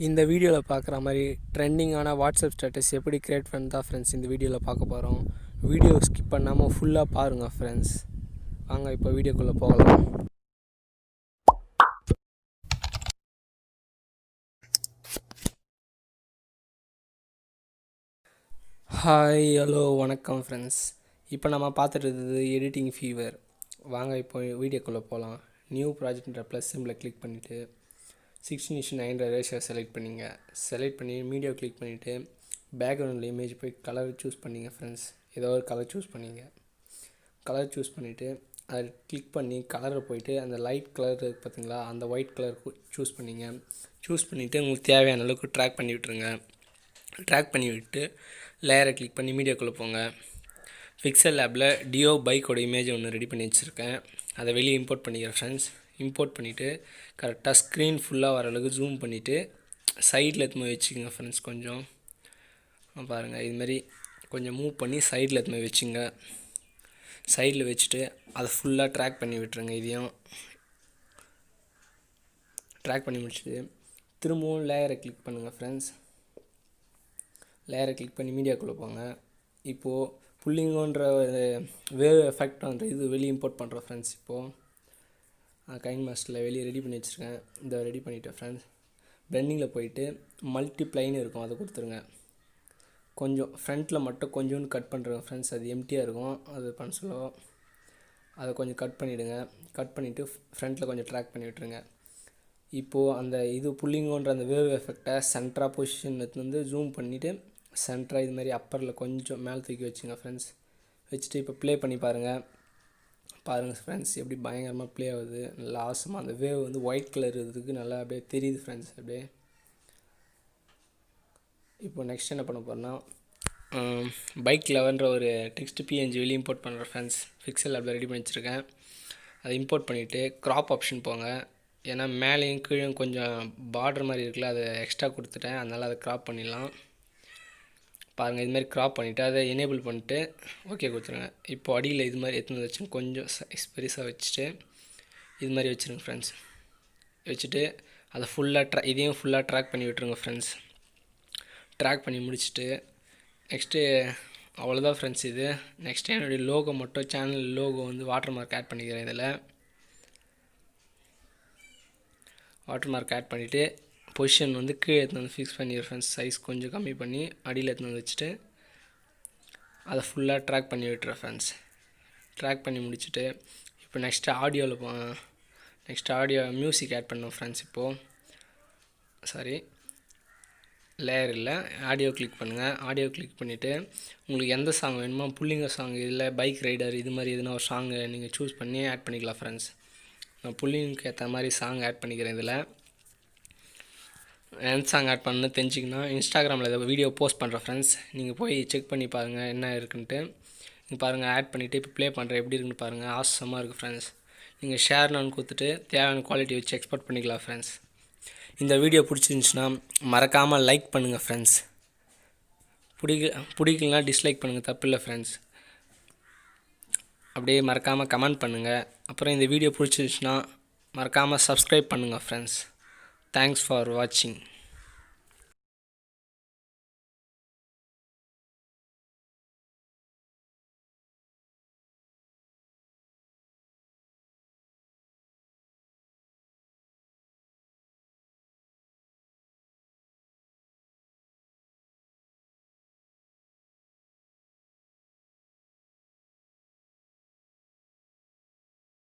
இந்த வீடியோவில் பார்க்குற மாதிரி ட்ரெண்டிங்கான வாட்ஸ்அப் ஸ்டேட்டஸ் எப்படி க்ரியேட் பண்ணதா ஃப்ரெண்ட்ஸ் இந்த வீடியோவில் பார்க்க போகிறோம். வீடியோ ஸ்கிப் பண்ணாமல் ஃபுல்லாக பாருங்கள் ஃப்ரெண்ட்ஸ். வாங்க இப்போ வீடியோக்குள்ளே போகலாம். ஹாய் ஹலோ வணக்கம் ஃப்ரெண்ட்ஸ். இப்போ நம்ம பார்த்துட்டு இருந்தது எடிட்டிங் ஃபீவர். வாங்க இப்போ வீடியோக்குள்ளே போகலாம். நியூ ப்ராஜெக்ட்ன்ற ப்ளஸ் சிம்பிளை கிளிக் பண்ணிவிட்டு 16:9 ரேஷியோ செலக்ட் பண்ணிங்க. செலக்ட் பண்ணி மீடியோ கிளிக் பண்ணிவிட்டு பேக்ரவுண்டில் இமேஜ் போய் கலர் சூஸ் பண்ணிங்க ஃப்ரெண்ட்ஸ். ஏதோ ஒரு கலர் சூஸ் பண்ணிங்க. கலர் சூஸ் பண்ணிவிட்டு அதை கிளிக் பண்ணி கலரில் போயிட்டு அந்த லைட் கலர் இருக்குது பார்த்தீங்களா, அந்த ஒயிட் கலர் சூஸ் பண்ணிங்க. சூஸ் பண்ணிவிட்டு உங்களுக்கு தேவையான அளவுக்கு ட்ராக் பண்ணி விட்டுருங்க. ட்ராக் பண்ணி விட்டு லேயரை கிளிக் பண்ணி மீடியாக்குள்ளே போங்க. பிக்சல் லேபில் டியோ பைக்கோட இமேஜ் ஒன்று ரெடி பண்ணி வச்சுருக்கேன். அதை வெளியே இம்போர்ட் பண்ணிக்கிறேன் ஃப்ரெண்ட்ஸ். இம்போர்ட் பண்ணிவிட்டு கரெக்டாக ஸ்க்ரீன் ஃபுல்லாக வர அளவுக்கு ஜூம் பண்ணிவிட்டு சைடில் எடுத்து வச்சுக்கோங்க ஃப்ரெண்ட்ஸ். கொஞ்சம் பாருங்கள், இதுமாரி கொஞ்சம் மூவ் பண்ணி சைடில் எடுத்து வச்சுங்க. சைடில் வச்சுட்டு அதை ஃபுல்லாக ட்ராக் பண்ணி விட்டுருங்க. இதையும் ட்ராக் பண்ணி முடிச்சுட்டு திரும்பவும் லேயரை கிளிக் பண்ணுங்கள் ஃப்ரெண்ட்ஸ். லேயரை கிளிக் பண்ணி மீடியாக்குள்ளே போங்க. இப்போது புல்லிங்கோன்ற வேவ் எஃபெக்ட் அந்த இது வெளியே இம்போர்ட் பண்ணுறோம் ஃப்ரெண்ட்ஸ். இப்போது கைன்மாஸ்டரில் வெளியே ரெடி பண்ணி வச்சுருக்கேன். இதை ரெடி பண்ணிவிட்டேன் ஃப்ரெண்ட்ஸ். பிளெண்டிங்கில் போயிட்டு மல்டிப்ளைன்னு இருக்கும், அதை கொடுத்துருங்க. கொஞ்சம் ஃப்ரண்ட்டில் மட்டும் கொஞ்சோண்டு கட் பண்ணுறேங்க ஃப்ரெண்ட்ஸ். அது எம்டியாக இருக்கும், அது பண்ண சொல்லுவோம். அதை கொஞ்சம் கட் பண்ணிவிடுங்க. கட் பண்ணிவிட்டு ஃப்ரண்ட்டில் கொஞ்சம் ட்ராக் பண்ணி விட்டுருங்க. இப்போது அந்த இது புல்லிங்கோன்ற அந்த வேவ் எஃபெக்டை சென்டராக பொசிஷன் வந்து ஜூம் பண்ணிவிட்டு சென்டராக இது மாதிரி அப்பரில் கொஞ்சம் மேலே தூக்கி வச்சுங்க ஃப்ரெண்ட்ஸ். வச்சுட்டு இப்போ ப்ளே பண்ணி பாருங்கள் ஃப்ரெண்ட்ஸ், எப்படி பயங்கரமாக ப்ளே ஆகுது. நல்லா ஆசமாக அந்த வேவ் வந்து ஒயிட் கலர் இதுக்கு நல்லா அப்படியே தெரியுது ஃப்ரெண்ட்ஸ். அப்படியே இப்போ நெக்ஸ்ட் என்ன பண்ண போகிறேன்னா பைக் லவர்ன்ற ஒரு டெக்ஸ்ட் பிஎன்ஜி வெளியே இம்போர்ட் பண்ணுறேன் ஃப்ரெண்ட்ஸ். பிக்சல் லேபில் ரெடி பண்ணி வச்சுருக்கேன். அதை இம்போர்ட் பண்ணிவிட்டு க்ராப் ஆப்ஷன் போங்க. ஏன்னா மேலேயும் கீழே கொஞ்சம் பார்டர் மாதிரி இருக்குல்ல, அதை எக்ஸ்ட்ரா கொடுத்துட்டேன், அதனால் அதை க்ராப் பண்ணிடலாம். பாருங்கள், இதுமாதிரி க்ராப் பண்ணிவிட்டு அதை எனேபிள் பண்ணிட்டு ஓகே கொடுத்துருங்க. இப்போ அடியில் இது மாதிரி எடுத்துன்னு வச்சு கொஞ்சம் சைஸ் பெருசாக வச்சுட்டு இது மாதிரி வச்சுருங்க ஃப்ரெண்ட்ஸ். வச்சுட்டு அதை ஃபுல்லாக இதையும் ஃபுல்லாக ட்ராக் பண்ணி விட்டுருங்க ஃப்ரெண்ட்ஸ். ட்ராக் பண்ணி முடிச்சுட்டு நெக்ஸ்ட்டு அவ்வளோதான் ஃப்ரெண்ட்ஸ். இது நெக்ஸ்ட்டு என்னுடைய லோகோ மட்டும் சேனல் லோகோ வந்து வாட்டர் மார்க் ஆட் பண்ணிக்கிறேன். இதில் வாட்டர் மார்க் ஆட் பண்ணிவிட்டு பொசிஷன் வந்து கீழே எடுத்து வந்து ஃபிக்ஸ் பண்ணிடுறேன் ஃப்ரெண்ட்ஸ். சைஸ் கொஞ்சம் கம்மி பண்ணி அடியில் எடுத்து வந்து வச்சுட்டு அதை ஃபுல்லாக ட்ராக் பண்ணி விட்டுறேன் ஃப்ரெண்ட்ஸ். ட்ராக் பண்ணி முடிச்சுட்டு இப்போ நெக்ஸ்ட்டு ஆடியோ மியூசிக் ஆட் பண்ணோம் ஃப்ரெண்ட்ஸ். இப்போது லேயர் இல்லை, ஆடியோ கிளிக் பண்ணுங்கள். ஆடியோ கிளிக் பண்ணிவிட்டு உங்களுக்கு எந்த சாங் வேணுமோ, புல்லிங்க சாங் இல்லை பைக் ரைடர் இது மாதிரி எதுனா ஒரு சாங்கு நீங்கள் சூஸ் பண்ணி ஆட் பண்ணிக்கலாம் ஃப்ரெண்ட்ஸ். நான் புல்லிங்க்கு ஏற்ற மாதிரி சாங் ஆட் பண்ணிக்கிறேன். இதில் எந்த சாங் ஆட் பண்ணணும்னு தெரிஞ்சிங்கன்னா இன்ஸ்டாகிராமில் இதை வீடியோ போஸ்ட் பண்ணுறேன் ஃப்ரெண்ட்ஸ். நீங்கள் போய் செக் பண்ணி பாருங்கள் என்ன இருக்குன்ட்டு. நீங்கள் பாருங்கள், ஆட் பண்ணிவிட்டு இப்போ ப்ளே பண்ணுறேன் எப்படி இருக்குன்னு பாருங்கள். ஆசமாக இருக்குது ஃப்ரெண்ட்ஸ். நீங்கள் ஷேர்னு கொடுத்துட்டு தேவையான குவாலிட்டி வச்சு எக்ஸ்போர்ட் பண்ணிக்கலாம் ஃப்ரெண்ட்ஸ். இந்த வீடியோ பிடிச்சிருந்துச்சுன்னா மறக்காமல் லைக் பண்ணுங்கள் ஃப்ரெண்ட்ஸ். பிடிக்கலனா டிஸ்லைக் பண்ணுங்கள், தப்பு இல்லை ஃப்ரெண்ட்ஸ். அப்படியே மறக்காமல் கமெண்ட் பண்ணுங்கள். அப்புறம் இந்த வீடியோ பிடிச்சிருந்துச்சுன்னா மறக்காமல் சப்ஸ்கிரைப் பண்ணுங்கள் ஃப்ரெண்ட்ஸ். தேங்க்ஸ் ஃபார் வாட்சிங்.